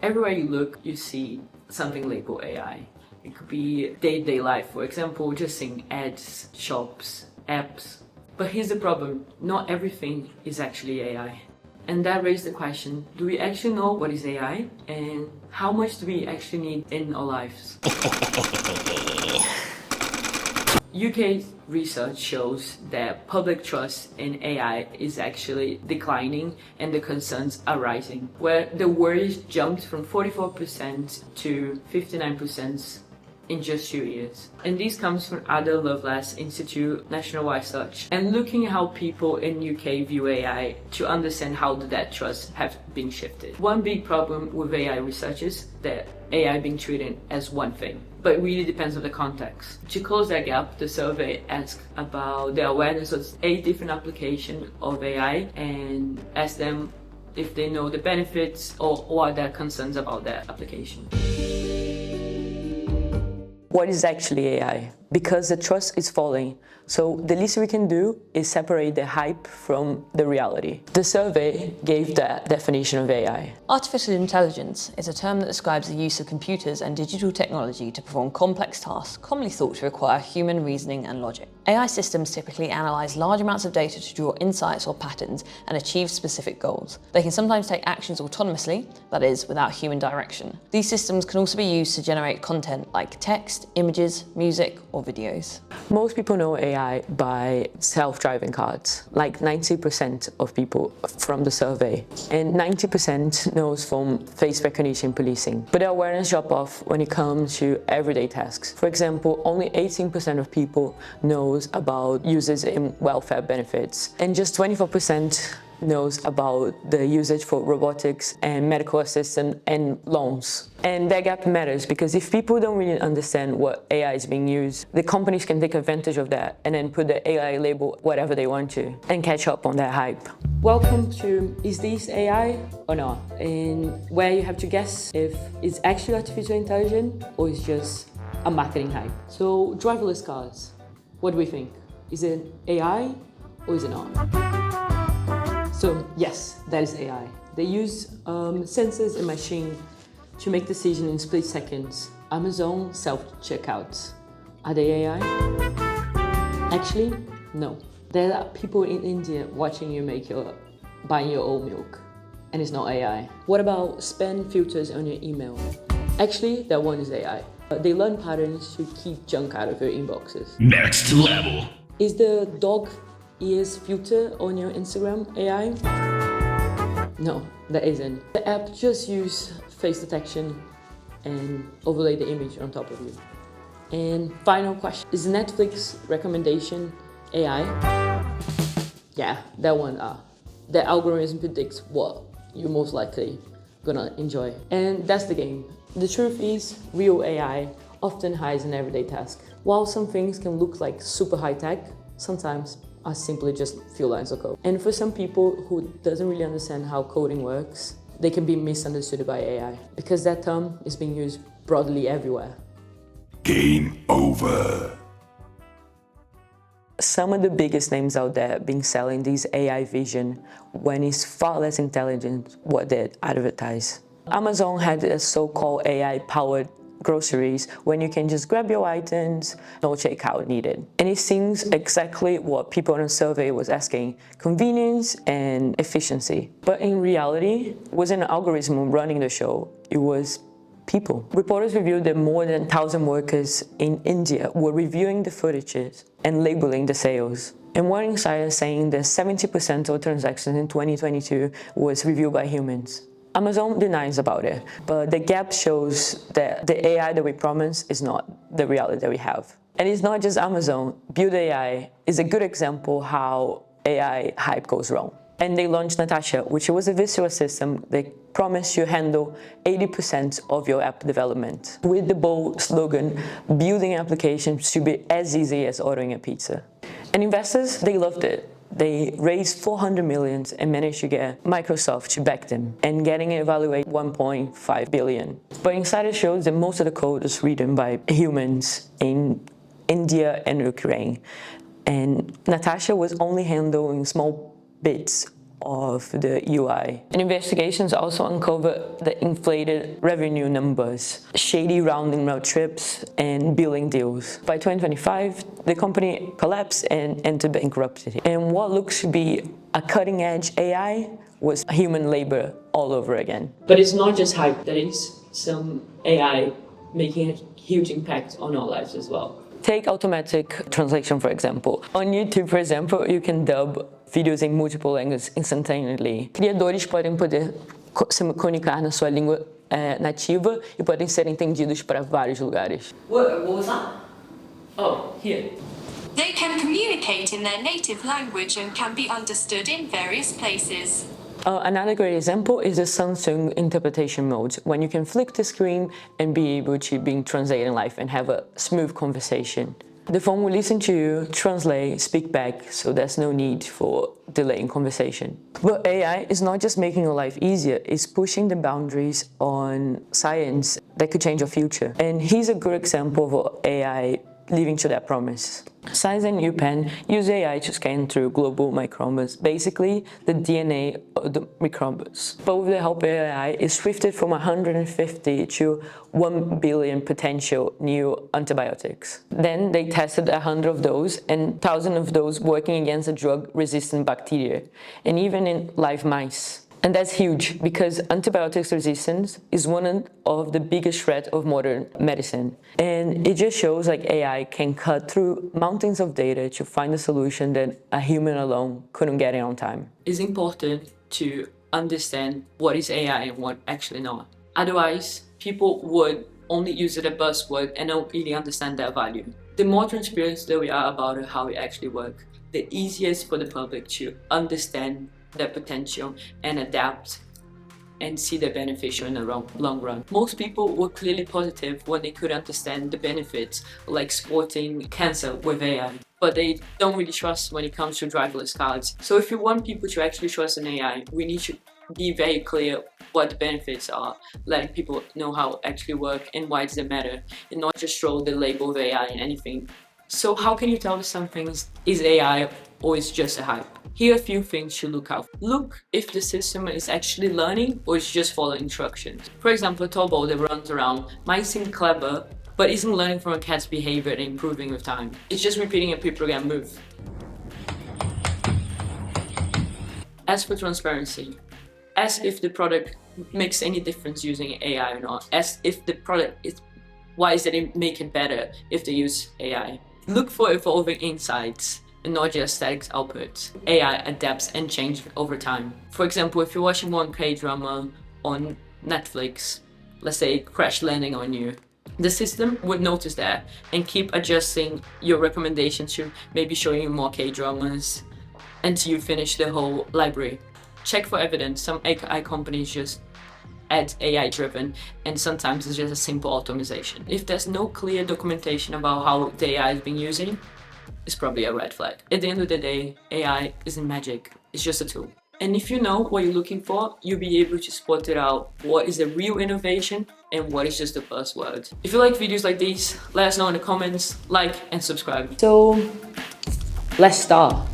Everywhere you look, you see something labeled AI. It could be day-to-day life, for example, just seeing ads, shops, apps. But here's the problem, not everything is actually AI. And that raised the question, do we actually know what is AI? And how much do we actually need in our lives? UK research shows that public trust in AI is actually declining and the concerns are rising, where the worries jumped from 44% to 59% in just 2 years. And this comes from Ada Lovelace Institute nationwide search and looking at how people in UK view AI to understand how that trust have been shifted. One big problem with AI research is that AI being treated as one thing, but it really depends on the context. To close that gap, the survey asked about the awareness of 8 different applications of AI and asked them if they know the benefits or what are their concerns about that application. What is actually AI? Because the trust is falling, so the least we can do is separate the hype from the reality. The survey gave the definition of AI. Artificial intelligence is a term that describes the use of computers and digital technology to perform complex tasks commonly thought to require human reasoning and logic. AI systems typically analyze large amounts of data to draw insights or patterns and achieve specific goals. They can sometimes take actions autonomously, that is, without human direction. These systems can also be used to generate content like text, images, music, or videos. Most people know AI by self-driving cars, like 90% of people from the survey, and 90% knows from face recognition policing. But the awareness drop off when it comes to everyday tasks. For example, only 18% of people knows about uses in welfare benefits, and just 24% knows about the usage for robotics and medical assistant and loans. And that gap matters because if people don't really understand what AI is being used, the companies can take advantage of that and then put the AI label whatever they want to and catch up on that hype. Welcome to Is This AI or Not? And where you have to guess if it's actually artificial intelligence or it's just a marketing hype. So driverless cars, what do we think? Is it AI or is it not? So yes, that is AI. They use sensors and machine to make decisions in split seconds. Amazon self-checkouts. Are they AI? Actually, no. There are people in India watching you buying your own milk, and it's not AI. What about spam filters on your email? Actually, that one is AI. They learn patterns to keep junk out of your inboxes. Next level. Is the dog ears filter on your Instagram AI? No, that isn't. The app just uses face detection and overlay the image on top of you. And final question, is Netflix recommendation AI? Yeah, that one. The algorithm predicts what you're most likely gonna enjoy. And that's the game. The truth is, real AI often hides in everyday tasks. While some things can look like super high tech, sometimes are simply just a few lines of code. And for some people who doesn't really understand how coding works, they can be misunderstood by AI because that term is being used broadly everywhere. Game over. Some of the biggest names out there been selling this AI vision when it's far less intelligent what they advertise. Amazon had a so-called AI-powered groceries when you can just grab your items, no checkout needed. And it seems exactly what people on the survey was asking, convenience and efficiency. But in reality, it wasn't an algorithm running the show, it was people. Reporters revealed that more than 1,000 workers in India were reviewing the footages and labeling the sales. And one insider saying that 70% of transactions in 2022 was reviewed by humans. Amazon denies about it, but the gap shows that the AI that we promise is not the reality that we have. And it's not just Amazon. Build AI is a good example how AI hype goes wrong. And they launched Natasha, which was a visual system that promised you handle 80% of your app development. With the bold slogan, building applications should be as easy as ordering a pizza. And investors, they loved it. They raised 400 million and managed to get Microsoft to back them and getting it evaluated 1.5 billion. But insider shows that most of the code is written by humans in India and Ukraine. And Natasha was only handling small bits of the UI. And investigations also uncover the inflated revenue numbers, shady rounding round trips, and billing deals. By 2025, the company collapsed and entered bankruptcy. And what looks to be a cutting-edge AI was human labor all over again. But it's not just hype, there is some AI making a huge impact on our lives as well. Take automatic translation, for example. On YouTube, for example, you can dub videos in multiple languages instantaneously. Criadores podem se comunicar na sua língua nativa e podem ser entendidos para vários lugares. What was that? Oh, here. They can communicate in their native language and can be understood in various places. Another great example is the Samsung interpretation mode, when you can flick the screen and be able to be translating live and have a smooth conversation. The phone will listen to you, translate, speak back, so there's no need for delay in conversation. But AI is not just making your life easier, it's pushing the boundaries on science that could change your future. And here's a good example of AI living to that promise. Science and UPenn use AI to scan through global microbes, basically the DNA of the microbes. But with the help of AI, it shifted from 150 to 1 billion potential new antibiotics. Then they tested 100 of those and 1,000 of those working against a drug-resistant bacteria, and even in live mice. And that's huge because antibiotics resistance is one of the biggest threats of modern medicine. And it just shows like AI can cut through mountains of data to find a solution that a human alone couldn't get in on time. It's important to understand what is AI and what actually not. Otherwise, people would only use it as a buzzword and don't really understand their value. The more transparent that we are about how it actually works, the easier it's for the public to understand their potential and adapt and see the beneficial in the long run. Most people were clearly positive when they could understand the benefits, like supporting cancer with AI, but they don't really trust when it comes to driverless cars. So if you want people to actually trust in AI, we need to be very clear what the benefits are, letting people know how it actually works and why does it matter, and not just throw the label of AI in anything. So how can you tell if something is AI or is just a hype? Here are a few things to look out. Look if the system is actually learning or is just following instructions. For example, a turbo that runs around might seem clever, but isn't learning from a cat's behavior and improving with time. It's just repeating a pre-programmed move. As for transparency, as if the product makes any difference using AI or not. As if the product is, why is it make it better if they use AI? Look for evolving insights and not just static outputs. AI adapts and changes over time. For example, if you're watching one K-drama on Netflix, let's say Crash Landing on You, the system would notice that and keep adjusting your recommendations to maybe showing you more K-dramas until you finish the whole library. Check for evidence. Some AI companies just add AI-driven, and sometimes it's just a simple optimization. If there's no clear documentation about how the AI is being used, it's probably a red flag. At the end of the day, AI isn't magic, it's just a tool. And if you know what you're looking for, you'll be able to spot it out what is a real innovation and what is just a buzzword. If you like videos like these, let us know in the comments, like and subscribe. So, let's start.